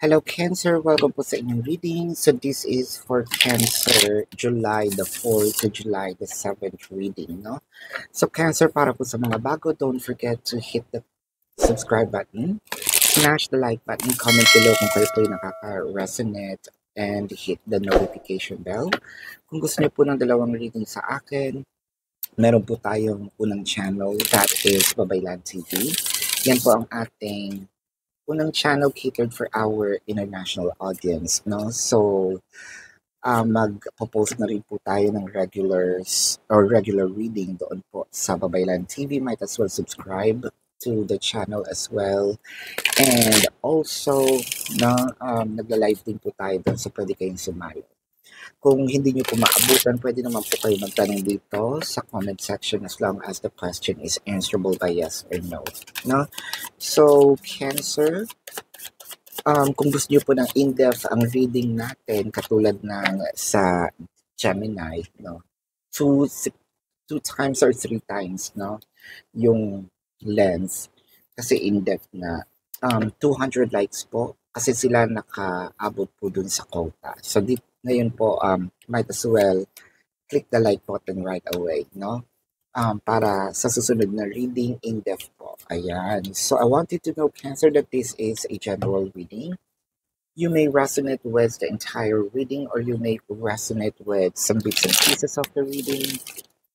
Hello, Cancer. Welcome po sa inyong reading. So, this is for Cancer, July the 4th to July the 7th reading, no? So, Cancer, para po sa mga bago, don't forget to hit the subscribe button, smash the like button, comment below kung kayo po yung nakaka-resonate, and hit the notification bell. Kung gusto niyo po ng dalawang reading sa akin, meron po tayong unang channel, that is Babaylan TV. Yan po ang ating unang channel catered for our international audience, no? So, magpo-post na rin po tayo ng regular reading doon po sa Babaylan TV. Might as well subscribe to the channel as well. And also, no, nagla-live din po tayo doon, so pwede kayong sumali. Kung hindi nyo po maabutan, pwede naman po kayo magtanong dito sa comment section as long as the question is answerable by yes or no. No? So, Cancer, kung gusto nyo po ng in-depth ang reading natin, katulad ng sa Gemini, no? Two times or three times, no? Yung lens. Kasi in-depth na. 200 likes po. Kasi sila nakaabot po dun sa quota. So, ngayon po, might as well click the like button right away, no? Para sa susunod na reading in-depth po. Ayan. So, I want you to know, Cancer, that this is a general reading. You may resonate with the entire reading or you may resonate with some bits and pieces of the reading.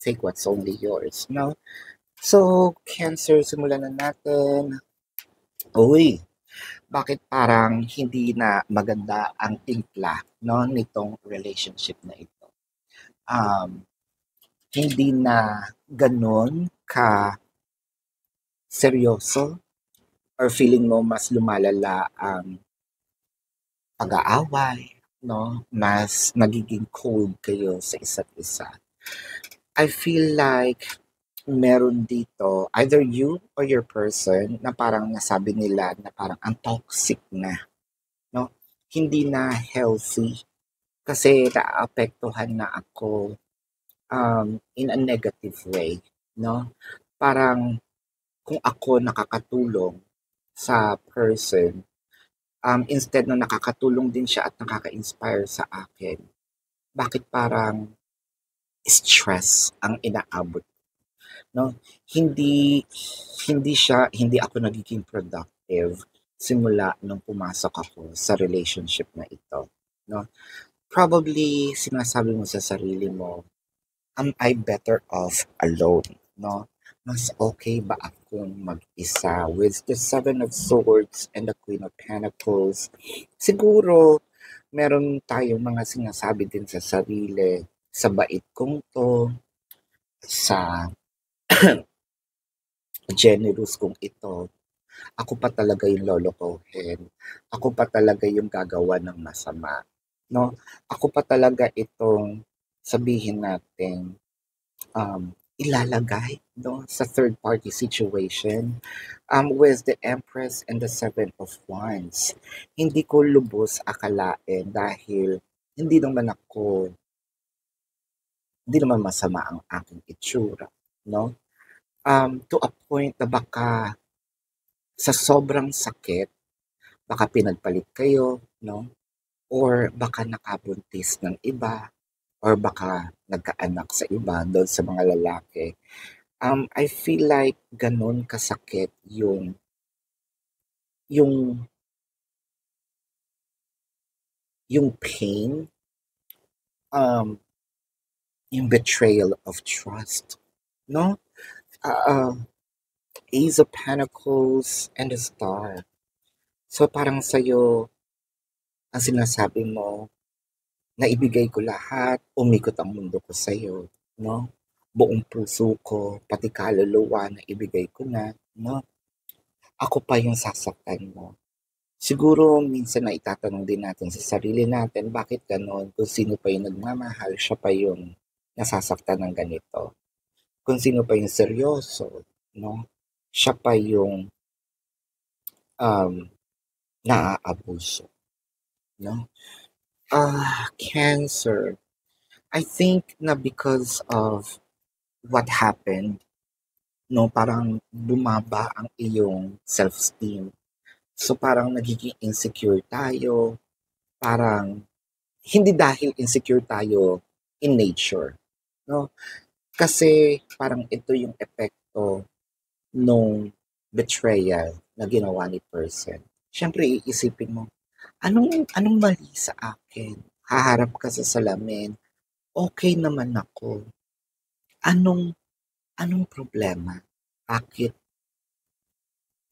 Take what's only yours, no? So, Cancer, simulan na natin. Uy, bakit parang hindi na maganda ang timpla, no, nitong relationship na ito? Hindi na ganon ka seryoso or feeling mo mas lumalala ang pag-aaway, no? Mas nagiging cold kayo sa isa't isa. I feel like meron dito, either you or your person, na parang nasabi nila na parang ang toxic na, no? Hindi na healthy kasi naapektuhan na ako in a negative way, no? Parang kung ako nakakatulong sa person, instead na nakakatulong din siya at nakaka-inspire sa akin, bakit parang stress ang inaabot, no? Hindi ako nagiging productive simula nung pumasok ako sa relationship na ito, no? Probably sinasabi mo sa sarili mo, am I better off alone, no? Mas okay ba akong mag-isa? With the Seven of Swords and the Queen of Pentacles, siguro meron tayong mga sinasabi din sa sarili, sa bait kong to, sa generous kong ito, ako pa talaga yung lolokohin, ako pa talaga yung gagawa ng masama, no? Ako pa talaga itong sabihin natin ilalagay, no, sa third party situation, with the Empress and the Seven of Wands. Hindi ko lubos akalain dahil hindi naman masama ang aking itsura, no? To a point na baka sa sobrang sakit, baka pinagpalit kayo, no? Or baka nakabuntis ng iba, or baka nagkaanak sa iba doon sa mga lalaki. I feel like ganun kasakit yung pain, yung betrayal of trust, no? Ace of Pentacles and the Star. So parang sa'yo, ang sinasabi mo, naibigay ko lahat, umikot ang mundo ko sa'yo, no? Buong puso ko, pati kaluluwa na ibigay ko na, no? Ako pa yung sasaktan mo. Siguro minsan na itatanong din natin sa sarili natin, bakit ganon? Kung sino pa yung nagmamahal, siya pa yung nasasaktan ng ganito. Kung sino pa yung seryoso, no? Siya pa yung naaabuso, no? Cancer. I think na because of what happened, no, parang bumaba ang iyong self-esteem. So parang nagiging insecure tayo, parang hindi dahil insecure tayo in nature, no? Kasi parang ito yung epekto nung betrayal na ginawa ni person. Siyempre iisipin mo, anong mali sa akin? Haharap ka sa salamin, okay naman ako. Anong anong problema? Bakit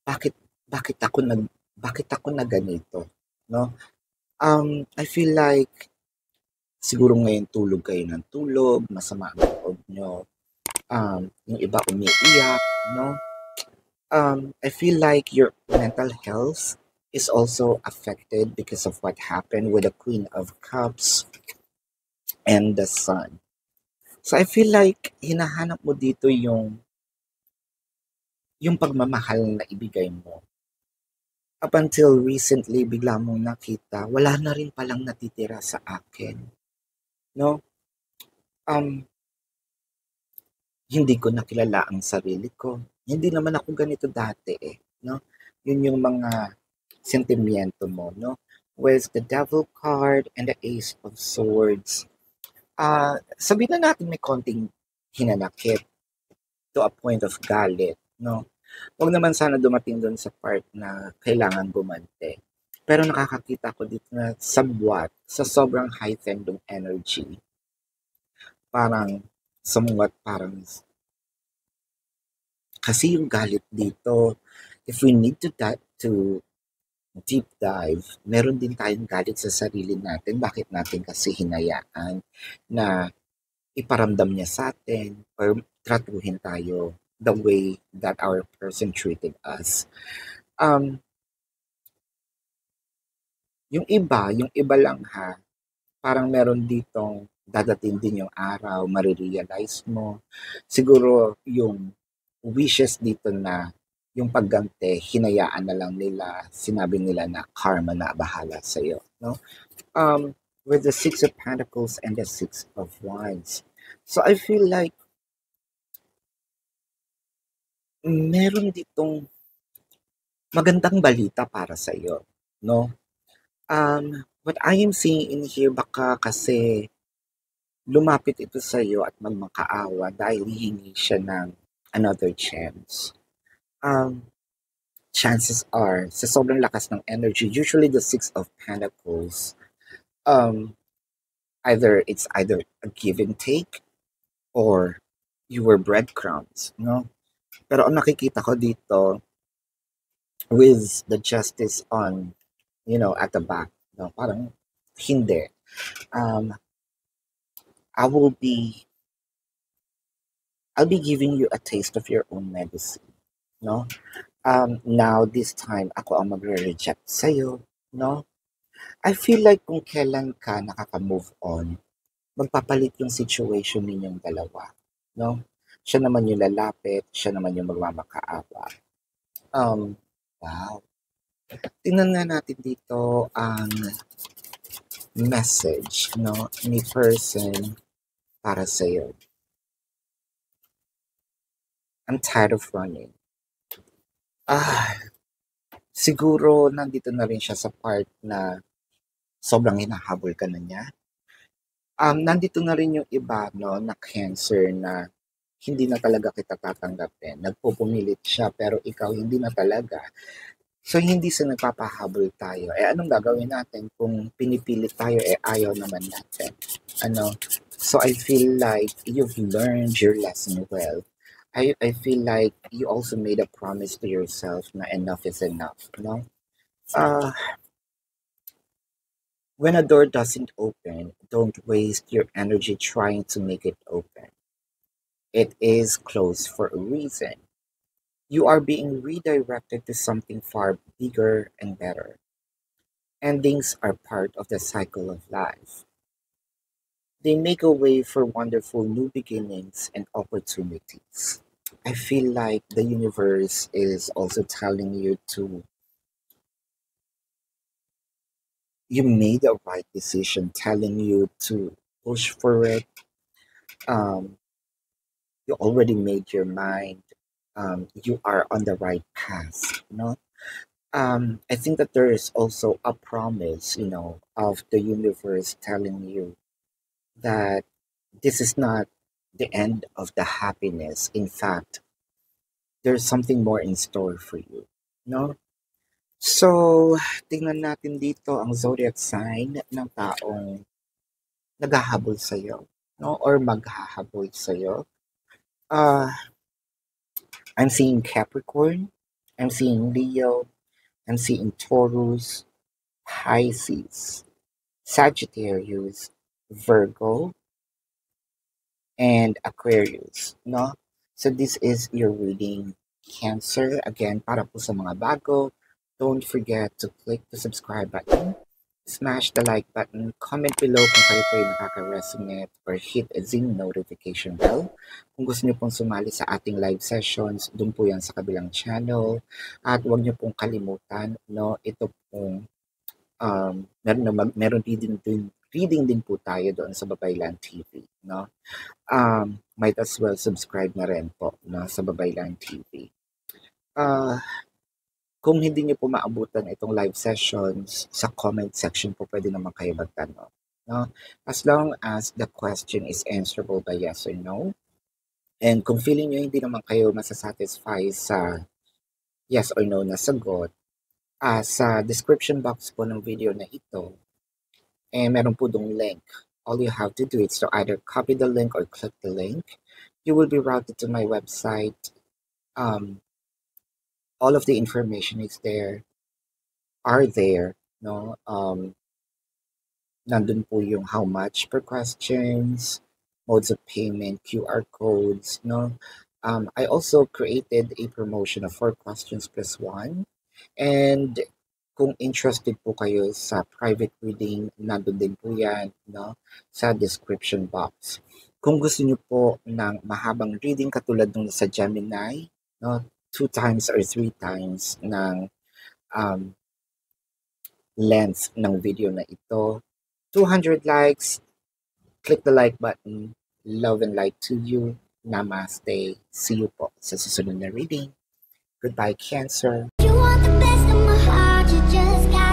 bakit bakit ako na ganito, no? I feel like siguro ngayon tulog kayo ng tulog, masama ang loob niyo, yung iba umiiyak, no? I feel like your mental health is also affected because of what happened with the Queen of Cups and the Sun. So I feel like hinahanap mo dito yung pagmamahal na ibigay mo. Up until recently, bigla mong nakita, wala na rin palang natitira sa akin. No? Um, Hindi ko nakilala ang sarili ko. Hindi naman ako ganito dati eh. No? Yun yung mga sentimiento mo. No? With the Devil card and the Ace of Swords, sabihin na natin may konting hinanakit to a point of galit. No? Huwag naman sana dumating doon sa part na kailangan gumante. Pero nakakakita ko dito na somewhat, sa sobrang heightened ng energy, parang somewhat parang, kasi yung galit dito, if we need to deep dive, meron din tayong galit sa sarili natin. Bakit natin kasi hinayaan na iparamdam niya sa atin or tratuhin tayo the way that our person treated us. Um, yung iba lang ha, parang meron ditong dadating din yung araw, marirealize mo. Siguro yung wishes dito na yung paggante, hinayaan na lang nila, sinabi nila na karma na bahala sa'yo. No? With the Six of Pentacles and the Six of Wands. So I feel like meron ditong magandang balita para sa'yo. No? What I am seeing in here, baka kasi lumapit ito sa iyo at magmakaawa dahil hihingi siya ng another chance. Um, Chances are, sa sobrang lakas ng energy, usually the Six of Pentacles, um, it's either a give and take or you were breadcrumbs, no? Pero ang nakikita ko dito with the justice on, at the back, no? Parang hindi. Um, I will be I'll be giving you a taste of your own medicine, no? Now this time ako ang magre-reject sa'yo, no? I feel like kung kailan ka nakaka-move on, magpapalit yung situation ninyong dalawa, no? Siya naman yung lalapit, siya naman yung magmamakaawa. Wow. Tingnan nga natin dito ang message, no, ni person para sa'yo. I'm tired of running. Siguro nandito na rin siya sa part na sobrang hinahabol ka na niya. Nandito na rin yung iba, no, na cancer na hindi na talaga kita tatanggapin. Nagpupumilit siya pero ikaw hindi na talaga. So hindi sa nagpapahabol tayo. Anong gagawin natin kung pinipilit tayo ayaw naman natin. Ano? So I feel like you've learned your lesson well. I feel like you also made a promise to yourself na enough is enough, no? Uh, when a door doesn't open, don't waste your energy trying to make it open. It is closed for a reason. You are being redirected to something far bigger and better. Endings are part of the cycle of life. They make a way for wonderful new beginnings and opportunities. I feel like the universe is also telling you you made the right decision, telling you to push for it. Um, you already made your mind. You are on the right path, no? I think that there is also a promise, of the universe telling you that this is not the end of the happiness. In fact, there's something more in store for you, no? So, tingnan natin dito ang zodiac sign ng taong naghahabol sa'yo, no? Or maghahabol sa'yo. Uh, I'm seeing Capricorn, I'm seeing Leo, I'm seeing Taurus, Pisces, Sagittarius, Virgo, and Aquarius, no? So this is your reading, Cancer. Again, para po sa mga bago, don't forget to click the subscribe button, smash the like button, comment below kung kayo po ay nakaka-resonate, or hit a zing notification bell. Kung gusto niyo pong sumali sa ating live sessions, dun po yan sa kabilang channel. At huwag niyo pong kalimutan, no, ito pong meron reading din po tayo doon sa Babaylan TV, no? Might as well subscribe na rin po, no, sa Babaylan TV. Ah, kung hindi niyo po maabutan itong live sessions, sa comment section po pwede naman kayo magtanong, no? As long as the question is answerable by yes or no, and kung feeling niyo hindi naman kayo masasatisfy sa yes or no na sagot, sa description box po ng video na ito, meron po dong link. All you have to do is to either copy the link or click the link. You will be routed to my website. All of the information is there, no? Nandun po yung how much per questions, modes of payment, QR codes, no? I also created a promotion of 4 questions plus 1. And kung interested po kayo sa private reading, nandun din po yan, no, sa description box. Kung gusto niyo po ng mahabang reading katulad nung sa Gemini, no, 2 times or 3 times ng length ng video na ito, 200 likes, click the like button. Love and light to you. Namaste. See you po sa susunod na reading. Goodbye, Cancer. You want the best of my heart, you just got